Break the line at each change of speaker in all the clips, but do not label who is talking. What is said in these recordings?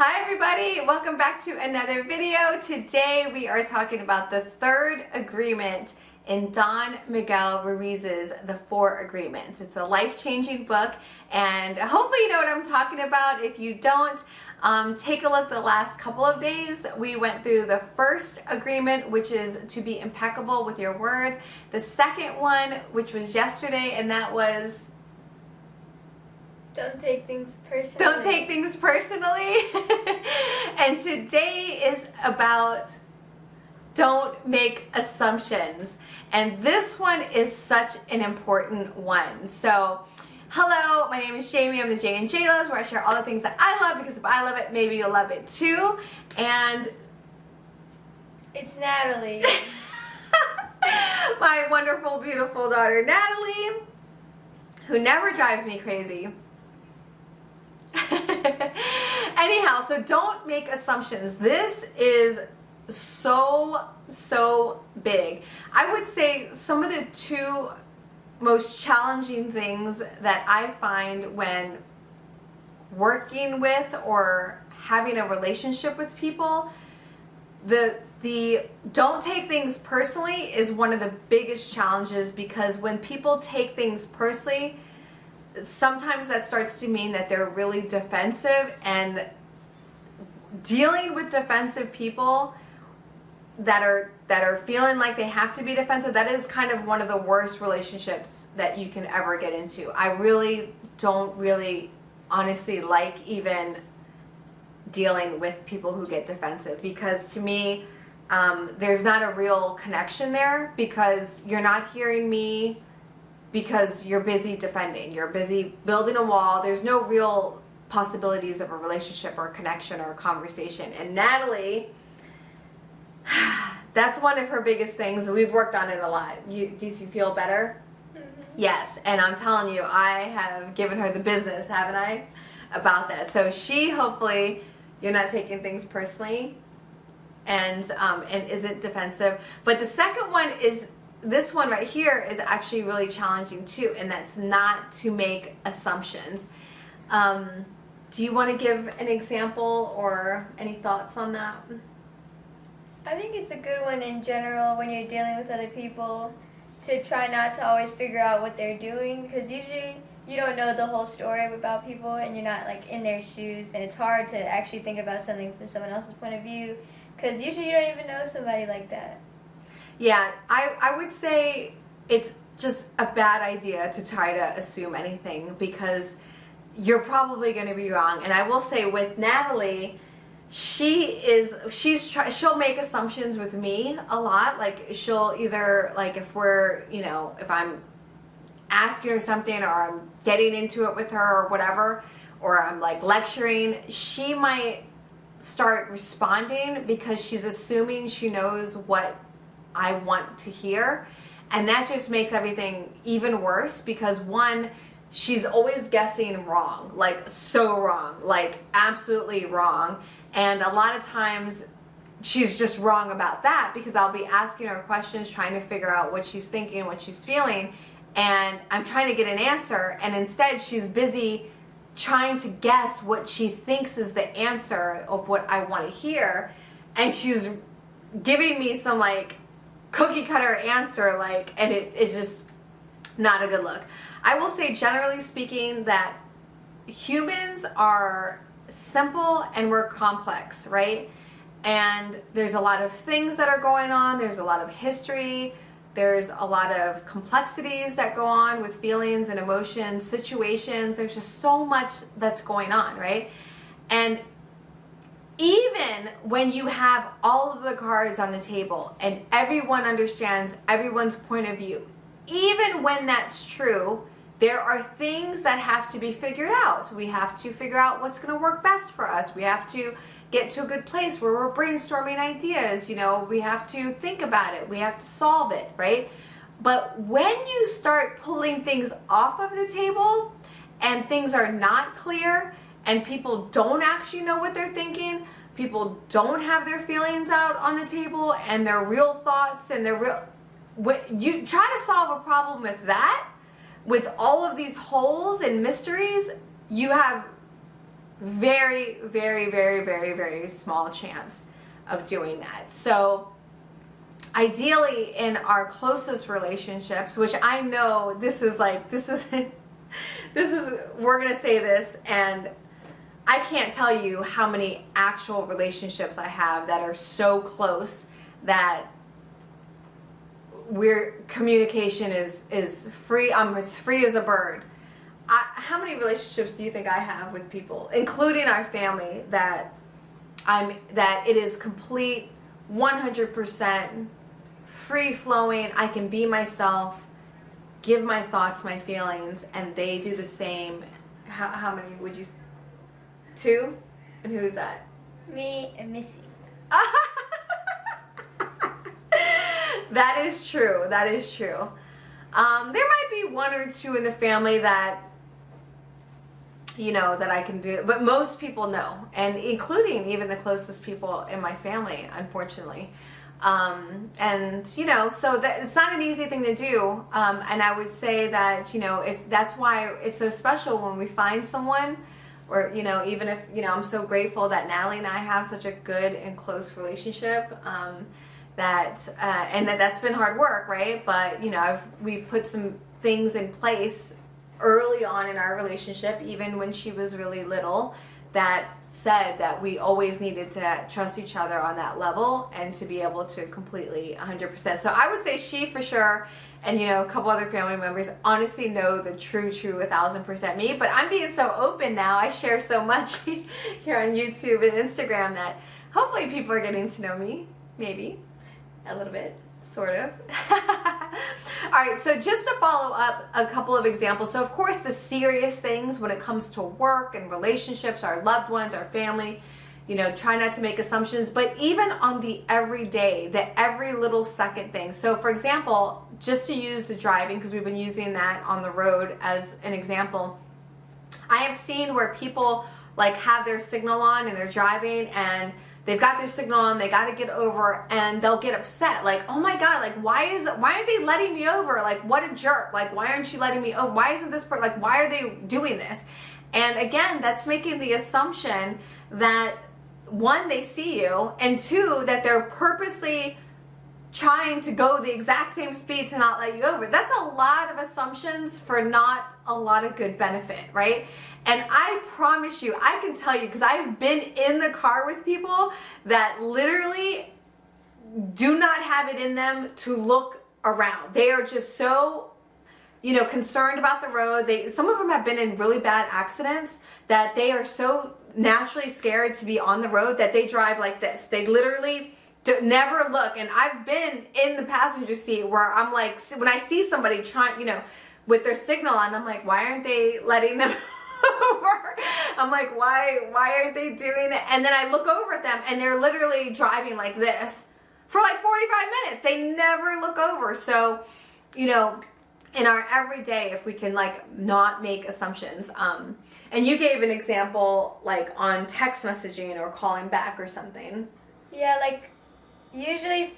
Hi everybody, welcome back to another video. Today we are talking about the third agreement in Don Miguel Ruiz's The Four Agreements. It's a life-changing book and hopefully you know what I'm talking about. If you don't, take a look the last couple of days. We went through the first agreement, which is to be impeccable with your word. The second one, which was yesterday, and that was
don't take things personally.
Don't take things personally. And today is about don't make assumptions. And this one is such an important one. So, hello, my name is Jamie. I'm the J and JLOVES, where I share all the things that I love, because if I love it, maybe you'll love it too. And
it's Natalie.
My wonderful, beautiful daughter, Natalie, who never drives me crazy. Anyhow, so don't make assumptions. This is so big. I would say some of the two most challenging things that I find when working with or having a relationship with people, the don't take things personally is one of the biggest challenges, because when people take things personally, sometimes that starts to mean that they're really defensive, and dealing with defensive people that are feeling like they have to be defensive, that is kind of one of the worst relationships that you can ever get into. I really don't honestly like even dealing with people who get defensive, because to me there's not a real connection there, because you're not hearing me, because you're busy defending, you're busy building a wall. There's no real possibilities of a relationship or a connection or a conversation. And Natalie, that's one of her biggest things. We've worked on it a lot. Do you feel better? Mm-hmm. Yes, and I'm telling you, I have given her the business, haven't I, about that. So she, hopefully, you're not taking things personally and isn't defensive. But the second one is, this one right here is actually really challenging too, and that's not to make assumptions. Do you want to give an example or any thoughts on that?
I think it's a good one in general when you're dealing with other people, to try not to always figure out what they're doing, because usually you don't know the whole story about people and you're not like in their shoes, and it's hard to actually think about something from someone else's point of view, because usually you don't even know somebody like that.
Yeah, I would say it's just a bad idea to try to assume anything, because you're probably going to be wrong. And I will say with Natalie, she'll make assumptions with me a lot. Like, she'll either, like, if I'm asking her something, or I'm getting into it with her or whatever, or I'm like lecturing, she might start responding because she's assuming she knows what I want to hear, and that just makes everything even worse, because one, she's always guessing wrong, like so wrong, like absolutely wrong, and a lot of times she's just wrong about that, because I'll be asking her questions trying to figure out what she's thinking, what she's feeling, and I'm trying to get an answer, and instead she's busy trying to guess what she thinks is the answer of what I want to hear, and she's giving me some like cookie cutter answer, like, and it's just not a good look. I will say, generally speaking, that humans are simple and we're complex, right? And there's a lot of things that are going on, there's a lot of history, there's a lot of complexities that go on with feelings and emotions, situations, there's just so much that's going on, right? And even when you have all of the cards on the table and everyone understands everyone's point of view, even when that's true, there are things that have to be figured out. We have to figure out what's going to work best for us. We have to get to a good place where we're brainstorming ideas. We have to think about it. We have to solve it, right? But when you start pulling things off of the table and things are not clear, and people don't actually know what they're thinking, people don't have their feelings out on the table and their real thoughts and you try to solve a problem with that, with all of these holes and mysteries, you have very, very, very, very, very small chance of doing that. So ideally in our closest relationships, which I know this is we're gonna say this, and I can't tell you how many actual relationships I have that are so close that communication is free. I'm as free as a bird. How many relationships do you think I have with people, including our family, that it is complete 100% free flowing? I can be myself, give my thoughts, my feelings, and they do the same. How many would you? 2? And who's that?
Me and Missy.
That is true. That is true. There might be 1 or 2 in the family that, that I can do, but most people know, and including even the closest people in my family, unfortunately. And so that it's not an easy thing to do. And I would say that, if that's why it's so special when we find someone, or, even if, I'm so grateful that Natalie and I have such a good and close relationship, and that's been hard work, right? But, we've put some things in place early on in our relationship, even when she was really little, that said that we always needed to trust each other on that level and to be able to completely 100%. So I would say she for sure, and a couple other family members honestly know the true 1000% me. But I'm being so open now. I share so much here on YouTube and Instagram that hopefully people are getting to know me, maybe a little bit, sort of. All right, so just to follow up a couple of examples. So of course the serious things when it comes to work and relationships, our loved ones, our family, try not to make assumptions, but even on the everyday, the every little second thing. So for example, just to use the driving, because we've been using that on the road as an example, I have seen where people have their signal on and they're driving and they've got their signal on, they got to get over, and they'll get upset. Oh my God, why aren't they letting me over? What a jerk. Why aren't you letting me over? Why isn't this person, why are they doing this? And again, that's making the assumption that 1, they see you, and 2, that they're purposely trying to go the exact same speed to not let you over. That's a lot of assumptions for not a lot of good benefit, right? And I promise you, I can tell you, because I've been in the car with people that literally do not have it in them to look around. They are just so, concerned about the road. Some of them have been in really bad accidents that they are so naturally scared to be on the road that they drive like this. They literally never look. And I've been in the passenger seat where I'm like, when I see somebody trying, with their signal on, I'm like, why aren't they letting them over? I'm like, why aren't they doing it? And then I look over at them and they're literally driving like this for 45 minutes. They never look over. So, in our everyday, if we can not make assumptions. And you gave an example on text messaging or calling back or something.
Yeah, usually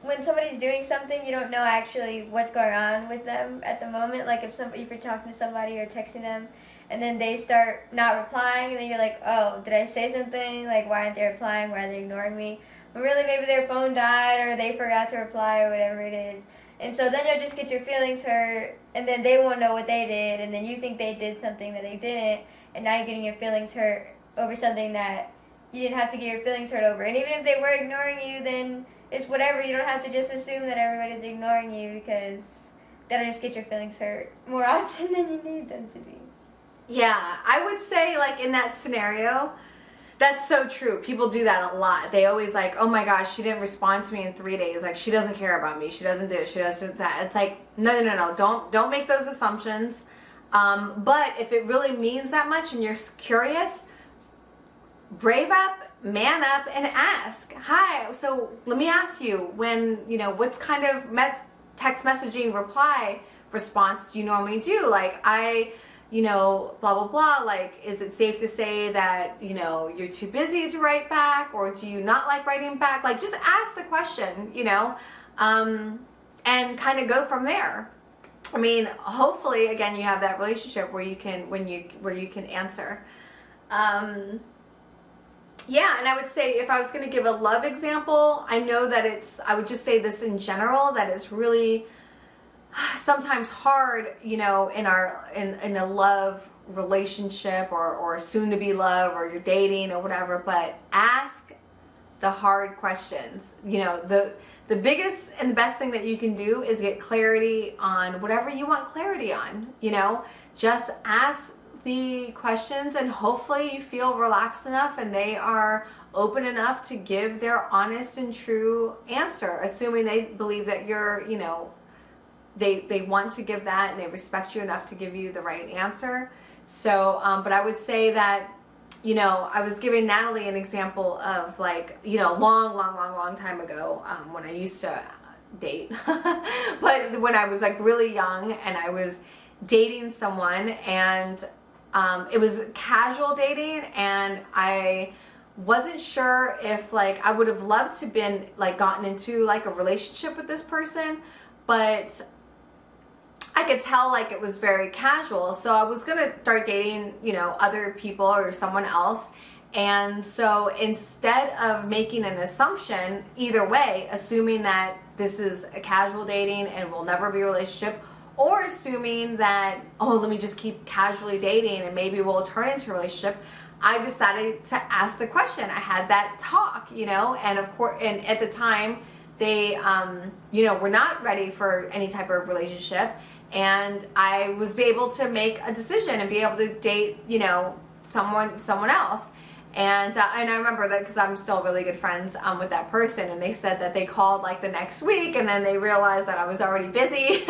when somebody's doing something, you don't know actually what's going on with them at the moment. If you're talking to somebody or texting them, and then they start not replying, and then you're like, oh, did I say something? Why aren't they replying? Why are they ignoring me? But really, maybe their phone died or they forgot to reply or whatever it is. And so then you'll just get your feelings hurt, and then they won't know what they did, and then you think they did something that they didn't, and now you're getting your feelings hurt over something that you didn't have to get your feelings hurt over. And even if they were ignoring you, then it's whatever. You don't have to just assume that everybody's ignoring you, because that'll just get your feelings hurt more often than you need them to be.
Yeah, I would say in that scenario, that's so true. People do that a lot. They always oh my gosh, she didn't respond to me in 3 days. She doesn't care about me. She doesn't do it. She doesn't that. It's no. Don't make those assumptions. But if it really means that much and you're curious, brave up, man up, and ask. Hi, so let me ask you, what's kind of text messaging reply response do you normally do? Blah, blah, blah, is it safe to say that, you're too busy to write back, or do you not like writing back? Just ask the question, and kind of go from there. Hopefully, again, you have that relationship where you can, where you can answer. Yeah, and I would say if I was going to give a love example, I know that I would just say this in general, that it's really sometimes hard, you know, in a love relationship or soon to be love, or you're dating or whatever, but ask the hard questions. You know, the biggest and the best thing that you can do is get clarity on whatever you want clarity on. You know, just ask the questions, and hopefully you feel relaxed enough and they are open enough to give their honest and true answer, assuming they believe that you're, you know, they want to give that and they respect you enough to give you the right answer. So, but I would say that, you know, I was giving Natalie an example of, like, you know, long time ago, when I used to date, but when I was like really young and I was dating someone, and it was casual dating, and I wasn't sure if, like, I would have loved to been like gotten into like a relationship with this person, but I could tell like it was very casual. So I was gonna start dating, you know, other people or someone else. And so instead of making an assumption either way, assuming that this is a casual dating and will never be a relationship, or assuming that, oh, let me just keep casually dating and maybe we'll turn into a relationship, I decided to ask the question. I had that talk, you know, and of course, and at the time they, you know, were not ready for any type of relationship. And I was able to make a decision and be able to date, you know, someone else. And I remember that because I'm still really good friends with that person, and they said that they called like the next week, and then they realized that I was already busy.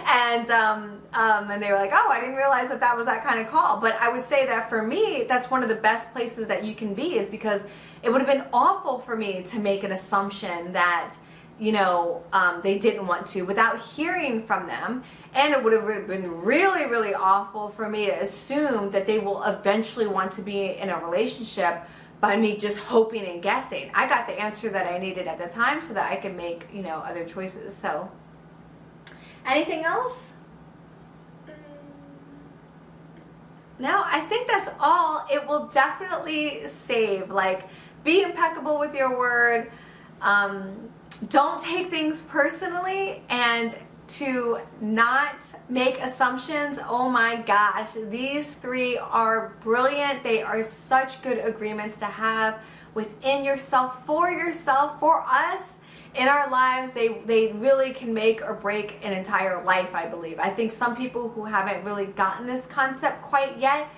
And they were like, oh, I didn't realize that that was that kind of call. But I would say that for me, that's one of the best places that you can be, is because it would have been awful for me to make an assumption that, you know, they didn't want to without hearing from them. And it would have been really awful for me to assume that they will eventually want to be in a relationship by me just hoping and guessing. I got the answer that I needed at the time so that I could make, you know, other choices. So, anything else? No, I think that's all. It will definitely save. Like, be impeccable with your word. Don't take things personally, and to not make assumptions. Oh my gosh, these three are brilliant. They are such good agreements to have within yourself, for us. In our lives, they really can make or break an entire life, I believe. I think some people who haven't really gotten this concept quite yet,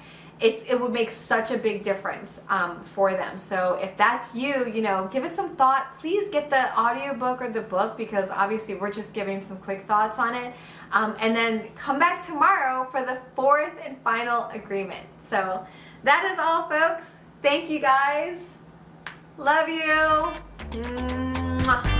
it would make such a big difference for them. So if that's you, you know, give it some thought. Please get the audiobook or the book, because obviously we're just giving some quick thoughts on it. And then come back tomorrow for the fourth and final agreement. So that is all, folks. Thank you guys. Love you. Mwah.